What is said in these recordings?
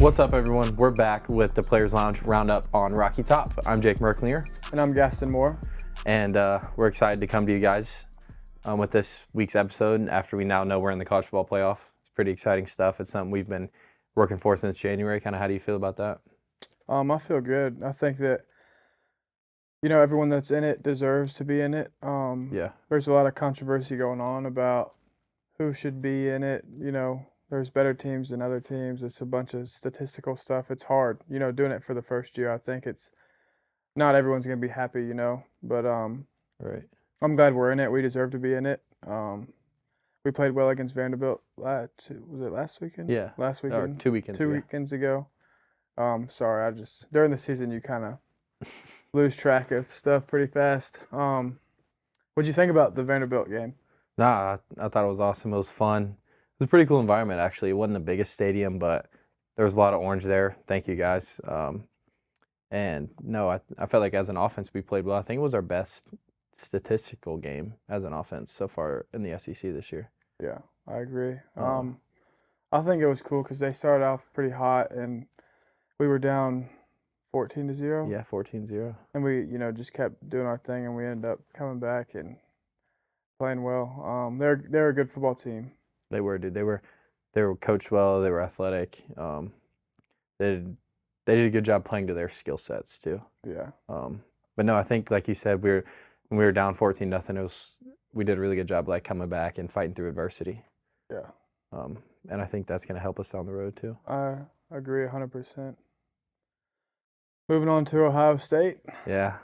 What's up, everyone? We're back with the Players Lounge Roundup on Rocky Top. I'm Jake Merklinger. And I'm Gaston Moore. And we're excited to come to you guys with this week's episode after we now know we're in the college football playoff. It's pretty exciting stuff. It's something we've been working for since January. Kind of how do you feel about that? I feel good. I think that, everyone that's in it deserves to be in it. Yeah. There's a lot of controversy going on about who should be in it. There's better teams than other teams. It's a bunch of statistical stuff. It's hard, doing it for the first year. I think it's not everyone's going to be happy, but Right. I'm glad we're in it. We deserve to be in it. We played well against Vanderbilt. Was it last weekend? Yeah. Last weekend. 2 weekends Two ago. weekends ago. Sorry, during the season you kind of lose track of stuff pretty fast. What'd you think about the Vanderbilt game? Nah, I thought it was awesome. It was fun. It was a pretty cool environment, actually. It wasn't the biggest stadium, but there was a lot of orange there. Thank you, guys. And no, I felt like as an offense we played well. I think it was our best statistical game as an offense so far in the SEC this year. Yeah, I agree. I think it was cool because they started off pretty hot, and we were down 14-0. Yeah, 14-0. And we, just kept doing our thing, and we ended up coming back and playing well. They're a good football team. They were, dude. They were coached well. They were athletic. They did a good job playing to their skill sets too. Yeah. But no, I think like you said, when we were down 14-0, we did a really good job like coming back and fighting through adversity. Yeah. And I think that's going to help us down the road too. I agree 100%. Moving on to Ohio State. Yeah,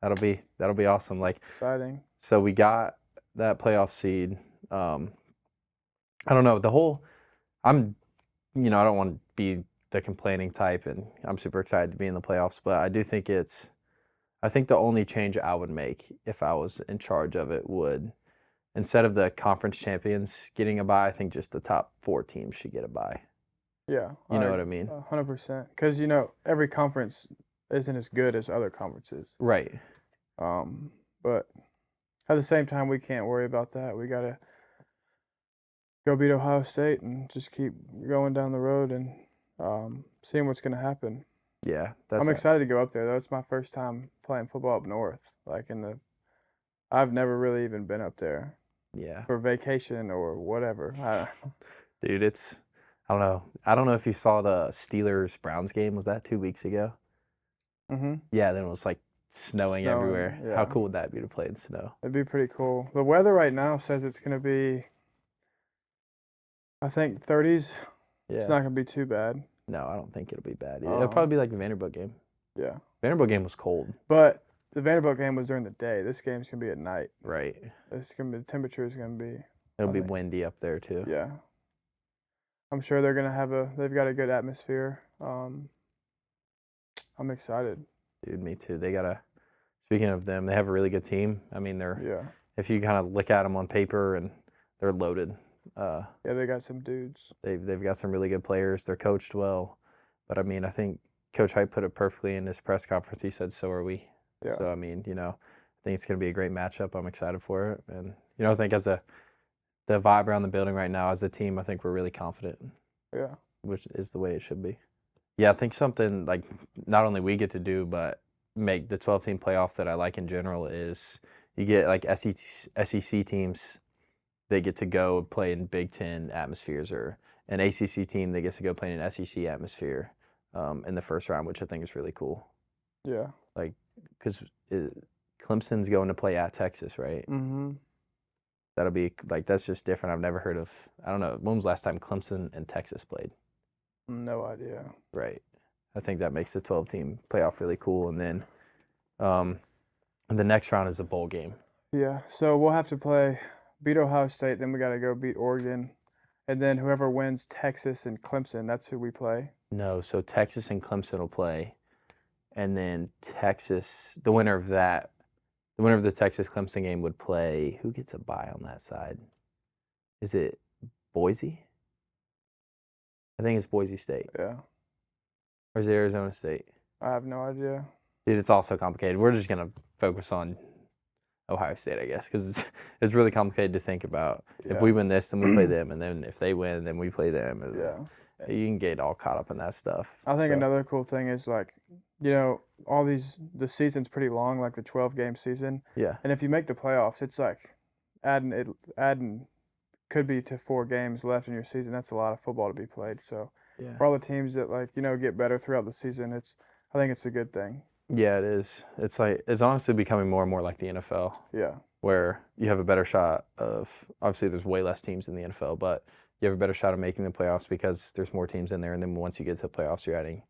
that'll be awesome. Like Exciting. So we got that playoff seed. I don't know, I don't want to be the complaining type, and I'm super excited to be in the playoffs, but I do think I think the only change I would make if I was in charge of it would, instead of the conference champions getting a bye, I think just the top 4 teams should get a bye. Yeah. You know what I mean? 100%. Because, every conference isn't as good as other conferences. Right. But at the same time, we can't worry about that. We got to go beat Ohio State and just keep going down the road and seeing what's going to happen. Yeah. I'm excited to go up there, though. It's my first time playing football up north. I've never really even been up there. Yeah. For vacation or whatever. Dude, I don't know. I don't know if you saw the Steelers-Browns game. Was that 2 weeks ago? Mm-hmm. Yeah, then it was like snowing everywhere. Yeah. How cool would that be to play in snow? It'd be pretty cool. The weather right now says it's going to be, I think, 30s. Yeah. It's not going to be too bad. No, I don't think it'll be bad. It'll probably be like the Vanderbilt game. Yeah. Vanderbilt game was cold. But the Vanderbilt game was during the day. This game's going to be at night. Right. The temperature is going to be. It'll be windy up there too. Yeah. I'm sure they're going to they've got a good atmosphere. I'm excited. Dude, me too. Speaking of them, they have a really good team. I mean, if you kind of look at them on paper, and they're loaded. Yeah, they got some dudes. They've got some really good players. They're coached well. But I mean, I think Coach Hype put it perfectly in his press conference. He said, "So are we." Yeah. So I mean, I think it's going to be a great matchup. I'm excited for it, and I think the vibe around the building right now as a team, I think we're really confident. Yeah. Which is the way it should be. Yeah, I think something like not only we get to do, but make the 12-team playoff that I like in general is you get like SEC teams. They get to go play in Big Ten atmospheres, or an ACC team that gets to go play in an SEC atmosphere in the first round, which I think is really cool. Yeah. Like, because Clemson's going to play at Texas, right? Mm-hmm. That'll be like, that's just different. I've never heard of. I don't know. When was the last time Clemson and Texas played? No idea. Right. I think that makes the 12-team playoff really cool. And then the next round is a bowl game. Yeah. So we'll have to beat Ohio State, then we got to go beat Oregon. And then whoever wins Texas and Clemson, that's who we play. No, so Texas and Clemson will play. And then Texas, the winner of the Texas-Clemson game would play. Who gets a bye on that side? Is it Boise? I think it's Boise State. Yeah. Or is it Arizona State? I have no idea. Dude, it's all so complicated. We're just going to focus on Ohio State, I guess, because it's really complicated to think about. Yeah. If we win this, then we play them. And then if they win, then we play them. Yeah. You can get all caught up in that stuff. I think so. another cool thing is like, the season's pretty long, like the 12-game season. Yeah. And if you make the playoffs, it's like adding could be to 4 games left in your season. That's a lot of football to be played. So Yeah. for all the teams that get better throughout the season, I think it's a good thing. Yeah, it is. It's honestly becoming more and more like the NFL. Yeah. Where you have a better shot of, obviously there's way less teams in the NFL, but you have a better shot of making the playoffs because there's more teams in there, and then once you get to the playoffs, you're adding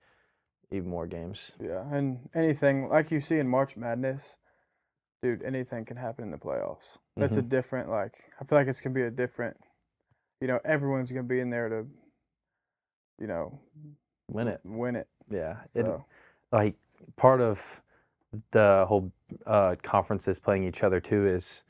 even more games. Yeah, and anything like you see in March Madness, dude, anything can happen in the playoffs. That's a different, I feel like it's gonna be a different, everyone's gonna be in there to, Win it. Win it. Yeah. So. Part of the whole conferences playing each other too is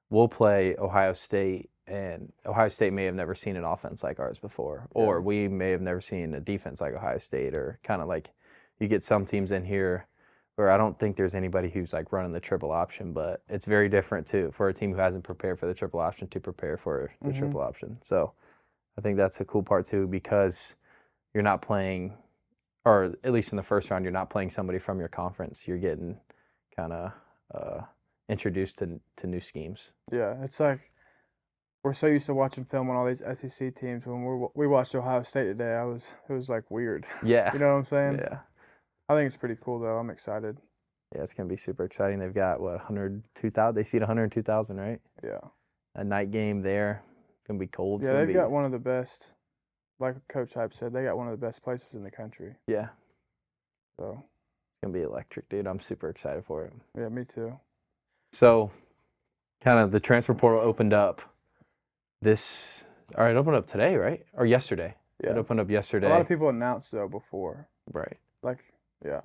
we'll play Ohio State, and Ohio State may have never seen an offense like ours before, or we may have never seen a defense like Ohio State, or kind of like you get some teams in here where I don't think there's anybody who's like running the triple option, but it's very different too for a team who hasn't prepared for the triple option to prepare for the triple option. So I think that's a cool part too, because you're not playing, or at least in the first round, you're not playing somebody from your conference. You're getting kind of introduced to new schemes. Yeah, it's like we're so used to watching film on all these SEC teams. When we watched Ohio State today, it was like weird. Yeah. You know what I'm saying? Yeah. I think it's pretty cool though. I'm excited. Yeah, it's gonna be super exciting. They've got 102,000. They seat 102,000, right? Yeah. A night game there. Gonna be cold. Yeah, they've got one of the best. Like Coach Hype said, they got one of the best places in the country. Yeah. So it's gonna be electric, dude. I'm super excited for it. Yeah, me too. So, kind of the transfer portal opened up. It opened up today, right? Or yesterday? Yeah. It opened up yesterday. A lot of people announced though before. Right. Yeah.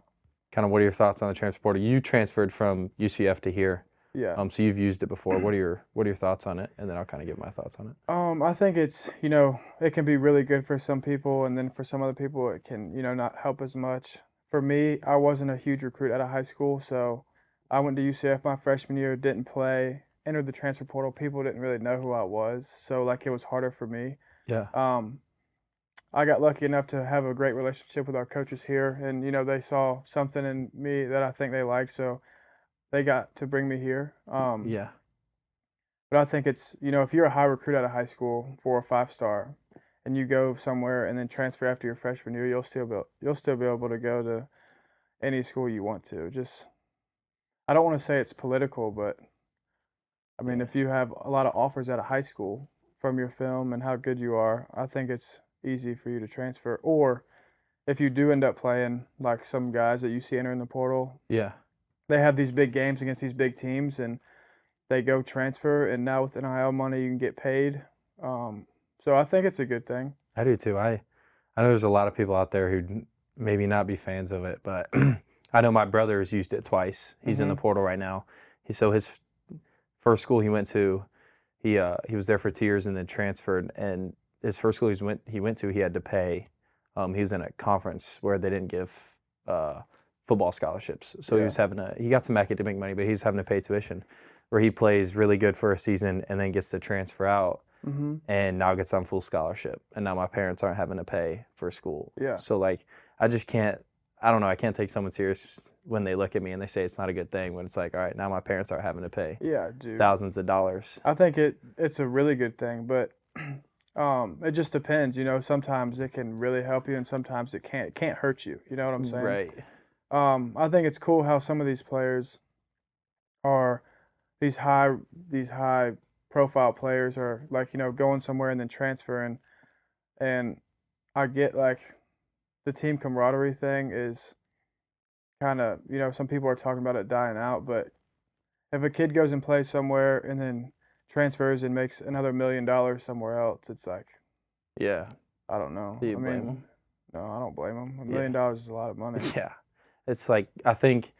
Kind of what are your thoughts on the transfer portal? You transferred from UCF to here. Yeah. So you've used it before. What are your thoughts on it? And then I'll kind of give my thoughts on it. I think it's, it can be really good for some people, and then for some other people it can, not help as much. For me, I wasn't a huge recruit out of high school, so I went to UCF my freshman year, didn't play, entered the transfer portal. People didn't really know who I was, so it was harder for me. Yeah. I got lucky enough to have a great relationship with our coaches here, and they saw something in me that I think they liked, so they got to bring me here. Yeah. But I think it's, if you're a high recruit out of high school, 4 or 5-star, and you go somewhere and then transfer after your freshman year, you'll still be able to go to any school you want to. I don't want to say it's political, but I mean, if you have a lot of offers out of high school from your film and how good you are, I think it's easy for you to transfer. Or if you do end up playing like some guys that you see entering the portal, Yeah. they have these big games against these big teams and they go transfer, and now with NIL money you can get paid. So I think it's a good thing. I do too. I know there's a lot of people out there who maybe not be fans of it, but I know my brother has used it twice. He's in the portal right now. So his first school he went to, he was there for 2 years and then transferred. And his first school he went to, he had to pay. He was in a conference where they didn't give football scholarships, so he got some academic money, but he was having to pay tuition. Where he plays really good for a season and then gets to transfer out, and now gets on full scholarship. And now my parents aren't having to pay for school. Yeah. So I just can't. I don't know. I can't take someone serious when they look at me and they say it's not a good thing. When it's like, all right, now my parents aren't having to pay thousands of dollars. I think it's a really good thing, but it just depends. Sometimes it can really help you, and sometimes it can't. It can't hurt you. You know what I'm saying? Right. I think it's cool how some of these players are these high profile players are going somewhere and then transferring, and I get the team camaraderie thing is kind of, some people are talking about it dying out, but if a kid goes and plays somewhere and then transfers and makes another $1 million somewhere else, it's like, yeah, I don't know. Do you blame him? No, I don't blame him. $1 million is a lot of money. Yeah, it's I think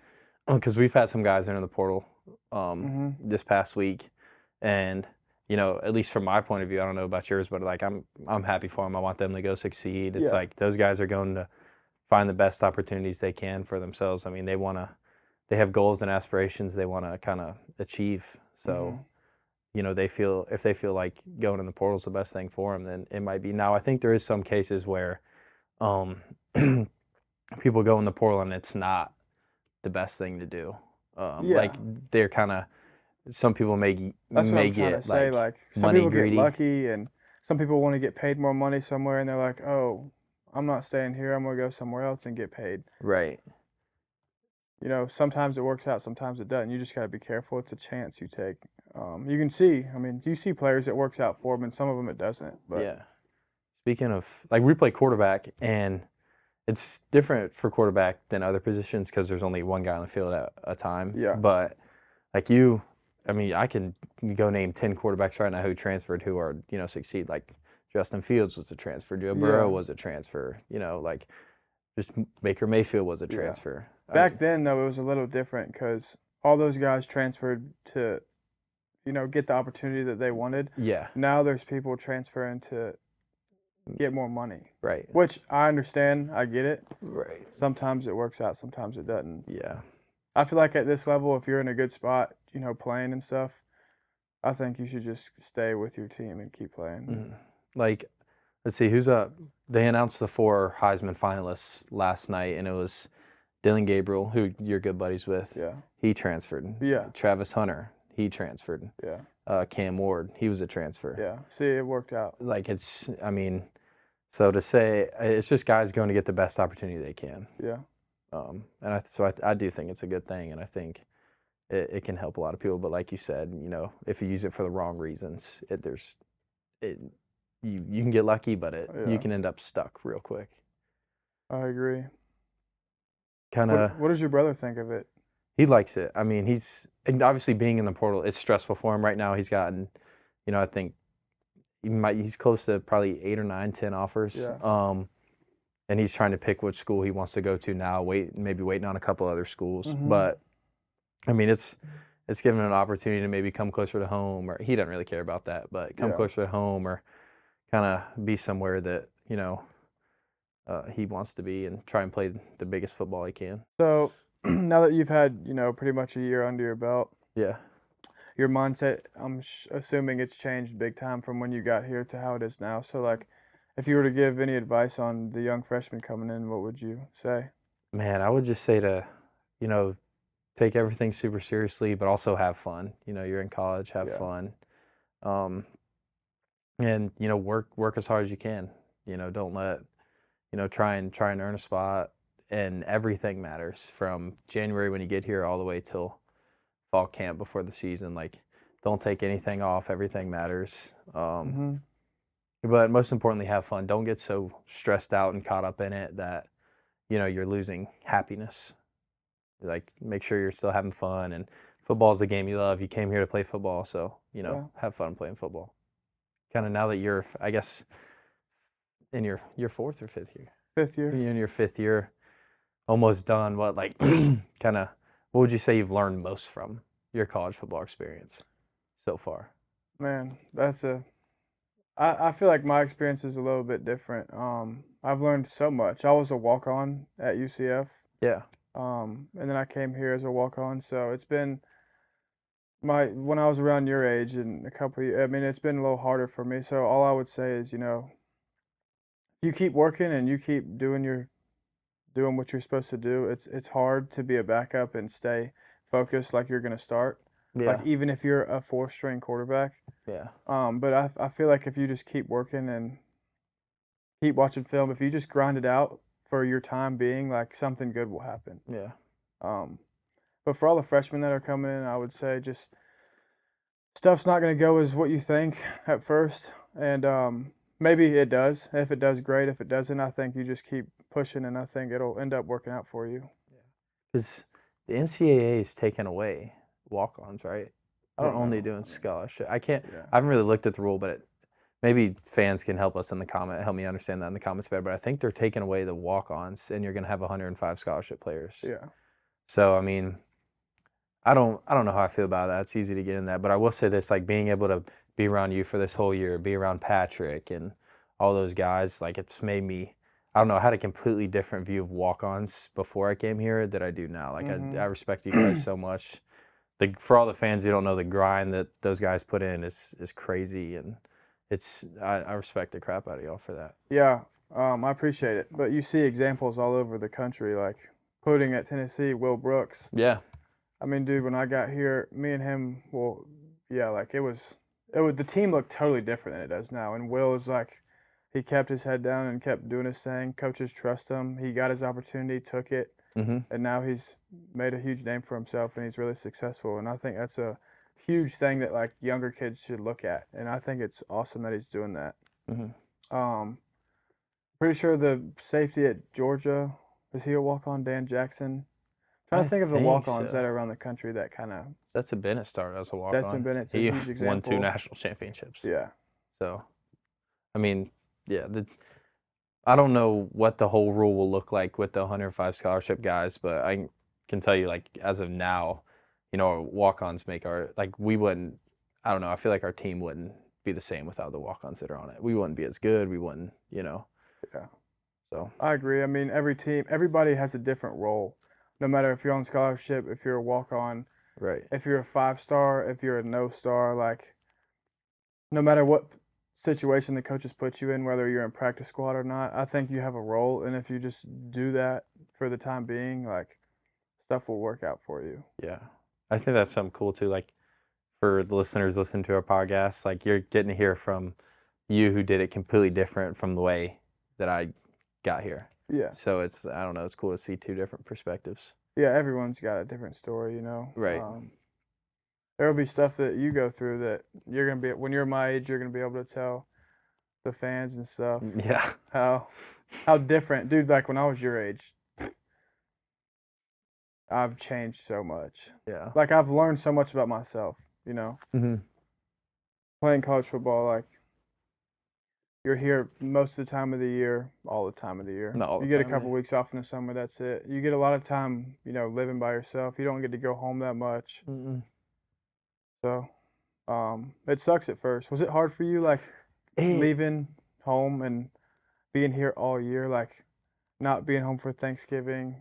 because we've had some guys enter the portal this past week, and at least from my point of view, I don't know about yours, but I'm happy for them. I want them to go succeed. It's those guys are going to find the best opportunities they can for themselves. I mean, they have goals and aspirations they want to kind of achieve. So they feel if they feel like going in the portal is the best thing for them, then it might be. Now, I think there is some cases where people go in the portal and it's not the best thing to do. Like Yeah, they're kind of some people that's what I'm may trying to get say. like Like some money people get greedy. lucky, and some people want to get paid more money somewhere, and they're like, "Oh, I'm not staying here. I'm gonna go somewhere else and get paid." Right. Sometimes it works out, sometimes it doesn't. You just got to be careful. It's a chance you take. You can see. I mean, you see players it works out for them, and some of them it doesn't. But Yeah. Speaking of, like, we play quarterback, and it's different for quarterback than other positions because there's only one guy on the field at a time. yeah, But like I mean, I can go name 10 quarterbacks right now who transferred who are succeed. Like Justin Fields was a transfer, Joe Burrow yeah, was a transfer. Like just Baker Mayfield was a yeah. transfer. I Back mean, then, though, it was a little different because all those guys transferred to, get the opportunity that they wanted. yeah, Now there's people transferring to get more money, right, which I understand. I get it. right, Sometimes it works out, sometimes it doesn't. yeah. I feel like at this level, if you're in a good spot, playing and stuff, I think you should just stay with your team and keep playing. Mhm. Like, let's see, who's up? They announced the 4 Heisman finalists last night, and it was Dylan Gabriel, who you're good buddies with. Yeah. He transferred. Yeah. Travis Hunter, he transferred. Yeah. Cam Ward, he was a transfer. Yeah. See, it worked out. Like I mean, so to say, it's just guys going to get the best opportunity they can. Yeah. And I do think it's a good thing, and I think it can help a lot of people. But like you said, if you use it for the wrong reasons, you can get lucky, but you Yeah. can end up stuck real quick. I agree. Kind of, What does your brother think of it? he likes it. I mean, and obviously being in the portal, it's stressful for him right now. He's gotten, I think he's close to probably 8 or 9, 10 offers. Yeah. And he's trying to pick which school he wants to go to now. Maybe waiting on a couple other schools. Mhm. But I mean, it's given him an opportunity to maybe come closer to home, or he doesn't really care about that, but come Yeah. closer to home, or kind of be somewhere that he wants to be and try and play the biggest football he can. So now that you've had, pretty much a year under your belt, Yeah. your mindset, I'm assuming it's changed big time from when you got here to how it is now. So, like, if you were to give any advice on the young freshman coming in, what would you say? Man, I would just say to, take everything super seriously, but also have fun. You're in college, have Yeah. fun. And work as hard as you can. Don't let try and earn a spot, and everything matters from January when you get here all the way till fall camp before the season. Like, don't take anything off. Everything matters. Mm-hmm. But most importantly, have fun. Don't get so stressed out and caught up in it that you're losing happiness. Like, make sure you're still having fun, and football is the game you love. You came here to play football, so Yeah. have fun playing football. Kind of now that you're, I guess, in your 4th or 5th year. 5th year. You're in your 5th year, almost done. What what would you say you've learned most from your college football experience so far? Man, I feel like my experience is a little bit different. I've learned so much. I was a walk-on at UCF. Yeah. And then I came here as a walk-on. So it's been when I was around your age and a couple I mean, it's been a little harder for me. So all I would say is, you keep working and you keep doing what you're supposed to do. It's hard to be a backup and stay focused like you're gonna start. Yeah. Like even if you're a 4th-string quarterback. Yeah. But I feel like if you just keep working and keep watching film, if you just grind it out for your time being, like something good will happen. Yeah. But for all the freshmen that are coming in, I would say just stuff's not going to go as what you think at first, and maybe it does. If it does, great. If it doesn't, I think you just keep pushing, and I think it'll end up working out for you. Because the NCAA is taking away walk-ons, right? I We're don't only know. doing scholarship. I can't. Yeah. I haven't really looked at the rule, but maybe fans can help us in the help me understand that in the comments better. But I think they're taking away the walk-ons, and you're going to have 105 scholarship players. Yeah. So I mean, I don't know how I feel about that. It's easy to get in that, but I will say this: like being able to be around you for this whole year, be around Patrick and all those guys, like it's made me. I don't know. I had a completely different view of walk-ons before I came here that I do now. Like I respect you guys so much. for all the fans who don't know, the grind that those guys put in is crazy, and I respect the crap out of y'all for that. Yeah, I appreciate it. But you see examples all over the country, like including at Tennessee, Will Brooks. Yeah. I mean, dude, when I got here, me and him, well, yeah, like it was the team looked totally different than it does now. And Will is like, he kept his head down and kept doing his thing. Coaches trust him. He got his opportunity, took it, Mm-hmm. and now he's made a huge name for himself, and he's really successful. And I think that's a huge thing that like younger kids should look at. And I think it's awesome that he's doing that. Mm-hmm. Pretty sure the safety at Georgia, is he a walk-on, Dan Jackson? Trying to think of the walk-ons that are around the country that kind of. Stetson Bennett started as a walk-on. Stetson Bennett's a he huge example. won 2 national championships. Yeah. So, I mean, yeah, I don't know what the whole rule will look like with the 105 scholarship guys, but I can tell you, like, as of now, you know, walk-ons make we wouldn't, I don't know, I feel like our team wouldn't be the same without the walk-ons that are on it. We wouldn't be as good. We wouldn't, you know. Yeah. So. I agree. I mean, everybody has a different role. No matter if you're on scholarship, if you're a walk-on, right? If you're a 5-star, if you're a no-star, like, no matter what situation the coaches put you in, whether you're in practice squad or not, I think you have a role, and if you just do that for the time being, like, stuff will work out for you. Yeah, I think that's something cool too. Like, for the listeners listening to our podcast, like, you're getting to hear from you who did it completely different from the way that I got here. Yeah. So I don't know, it's cool to see 2 different perspectives. Yeah, everyone's got a different story, you know. Right. There'll be stuff that you go through that you're gonna be, when you're my age, you're gonna be able to tell the fans and stuff. Yeah. How different, dude. Like when I was your age, I've changed so much. Yeah. Like I've learned so much about myself, you know. Mm-hmm. Playing college football, like you're here most of the time of the year, all the time of the year. Not all the you get a time, couple weeks off in the summer, that's it. You get a lot of time, you know, living by yourself. You don't get to go home that much. Mm-mm. So, it sucks at first. Was it hard for you, like leaving home and being here all year, like not being home for Thanksgiving?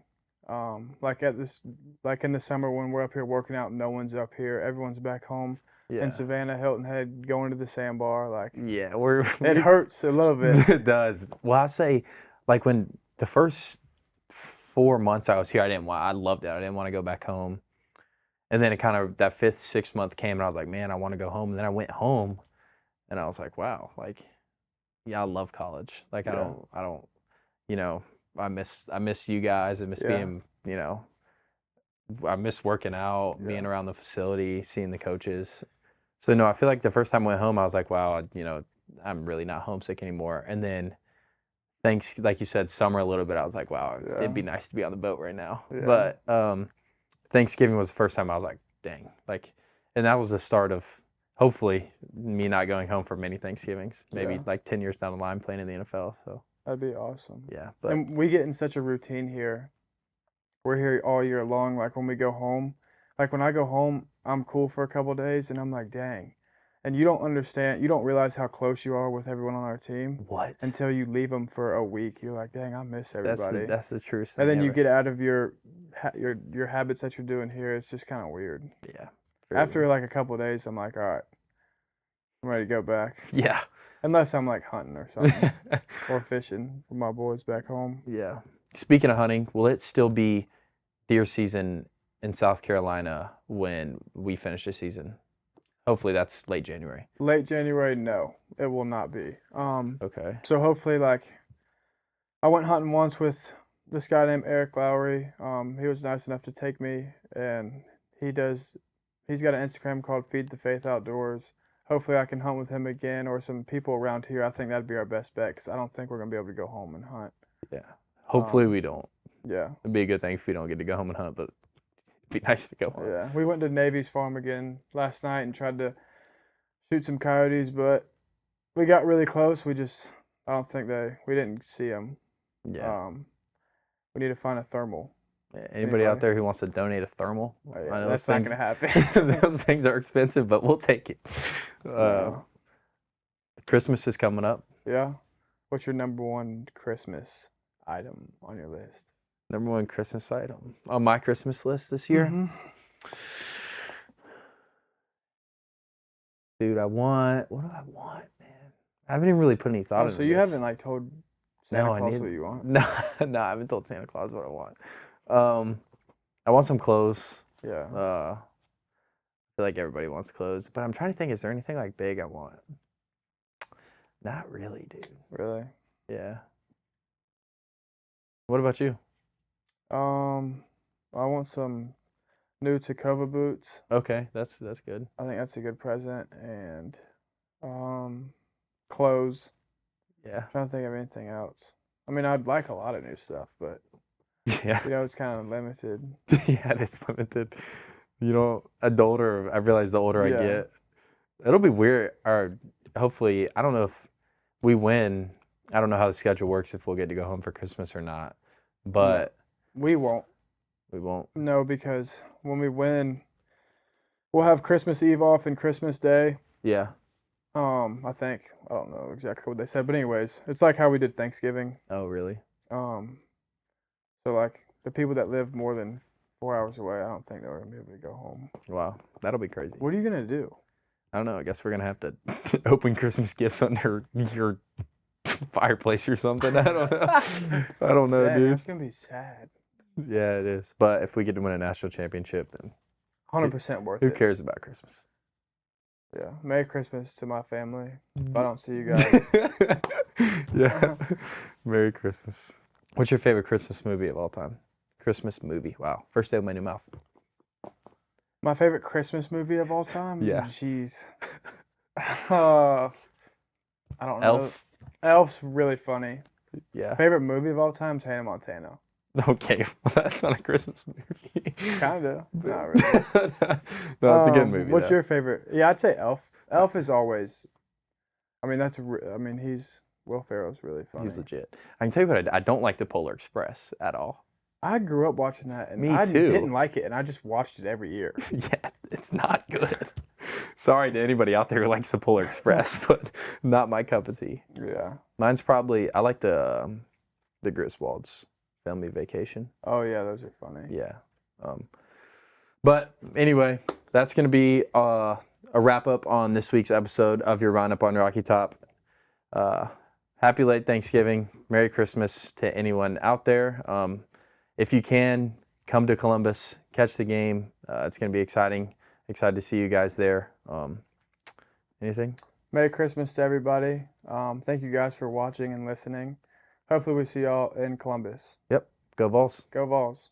Like in the summer when we're up here working out, no one's up here. Everyone's back home. Yeah. In Savannah, Hilton Head, going to the sandbar, like Yeah, it hurts a little bit. It does. Well, I say, like, when the first 4 months I was here, I loved it. I didn't want to go back home. And then it kind of, that 5th, 6th month came, and I was like, man, I want to go home. And then I went home, and I was like, wow, like, yeah, I love college. Like, I don't, you know, I miss you guys. I miss being, you know, I miss working out, being around the facility, seeing the coaches. So, no, I feel like the first time I went home, I was like, wow, you know, I'm really not homesick anymore. And then, thanks, like you said, summer a little bit, I was like, wow, it'd be nice to be on the boat right now. Yeah. But Thanksgiving was the first time I was like, dang. Like, and that was the start of, hopefully, me not going home for many Thanksgivings. Maybe like 10 years down the line playing in the NFL. So that'd be awesome. Yeah. But, and we get in such a routine here. We're here all year long. Like when we go home, like when I go home, I'm cool for a couple of days, and I'm like, dang. And you don't understand, you don't realize how close you are with everyone on our team. What? Until you leave them for a week. You're like, dang, I miss everybody. That's the truest thing. And then you get out of your habits that you're doing here. It's just kind of weird. Yeah. After like a couple of days, I'm like, all right, I'm ready to go back. Yeah. Unless I'm like hunting or something or fishing with my boys back home. Yeah. Speaking of hunting, will it still be deer season in South Carolina when we finish the season? Hopefully that's late January. Late January, no, it will not be. Okay. So hopefully, like, I went hunting once with this guy named Eric Lowry. He was nice enough to take me, and he's got an Instagram called Feed the Faith Outdoors. Hopefully I can hunt with him again or some people around here. I think that'd be our best bet because I don't think we're going to be able to go home and hunt. Yeah. Hopefully we don't. Yeah. It'd be a good thing if we don't get to go home and hunt, but it'd be nice to go home. Yeah. We went to Navy's farm again last night and tried to shoot some coyotes, but we got really close. We didn't see them. Yeah. We need to find a thermal. Anybody out there who wants to donate a thermal? I know that's not going to happen. Those things are expensive, but we'll take it. Christmas is coming up. Yeah. What's your number one Christmas item on your list? Number one Christmas item on my Christmas list this year? Dude, what do I want, man? I haven't even really put any thought Oh, into so you this. haven't like told Santa No, I Claus need. what you want? No, no, I haven't told Santa Claus what I want. I want some clothes. Yeah. I feel like everybody wants clothes, but I'm trying to think. Is there anything like big I want? Not really, dude. Really? Yeah. What about you? I want some new Tacova boots. Okay, that's good. I think that's a good present. And clothes. Yeah. Trying to think of anything else. I mean, I'd like a lot of new stuff, but Yeah. it's kind of limited. Yeah, it's limited. The older I realize, the older I Yeah. get, it'll be weird. Or hopefully, I don't know if we win. I don't know how the schedule works, if we'll get to go home for Christmas or not. But We won't. we won't. No, because when we win, we'll have Christmas Eve off and Christmas Day. Yeah. I think. I don't know exactly what they said, but anyways, it's like how we did Thanksgiving. Oh, really? So like the people that live more than 4 hours away, I don't think they're gonna be able to go home. Wow, that'll be crazy. What are you gonna do? I don't know. I guess we're gonna have to open Christmas gifts under your fireplace or something. I don't know. I don't know, Dang, dude. that's gonna be sad. Yeah, it is. But if we get to win a national championship, then 100% worth who it. cares about Christmas? Yeah. Merry Christmas to my family. If I don't see you guys. Yeah. Merry Christmas. What's your favorite Christmas movie of all time? Christmas movie. Wow. First day of my new mouth. My favorite Christmas movie of all time? Yeah. Jeez. I don't know. Elf. Elf's really funny. Yeah. Favorite movie of all time is Hannah Montana. Okay. Well, that's not a Christmas movie. Kinda. Not really. No, it's a good movie. What's though. your favorite? Yeah, I'd say Elf. Elf is always. I mean, Will Ferrell's really funny. He's legit. I can tell you what, I don't like the Polar Express at all. I grew up watching that, and Me I too. didn't like it, and I just watched it every year. Yeah, it's not good. Sorry to anybody out there who likes the Polar Express, but not my cup of tea. Yeah. Mine's probably, I like the Griswolds Family Vacation. Oh yeah, those are funny. Yeah. But anyway, that's going to be a wrap up on this week's episode of your Roundup on Rocky Top. Happy late Thanksgiving. Merry Christmas to anyone out there. If you can, come to Columbus, catch the game. It's going to be exciting. Excited to see you guys there. Anything? Merry Christmas to everybody. Thank you guys for watching and listening. Hopefully we see y'all in Columbus. Yep. Go Vols. Go Vols.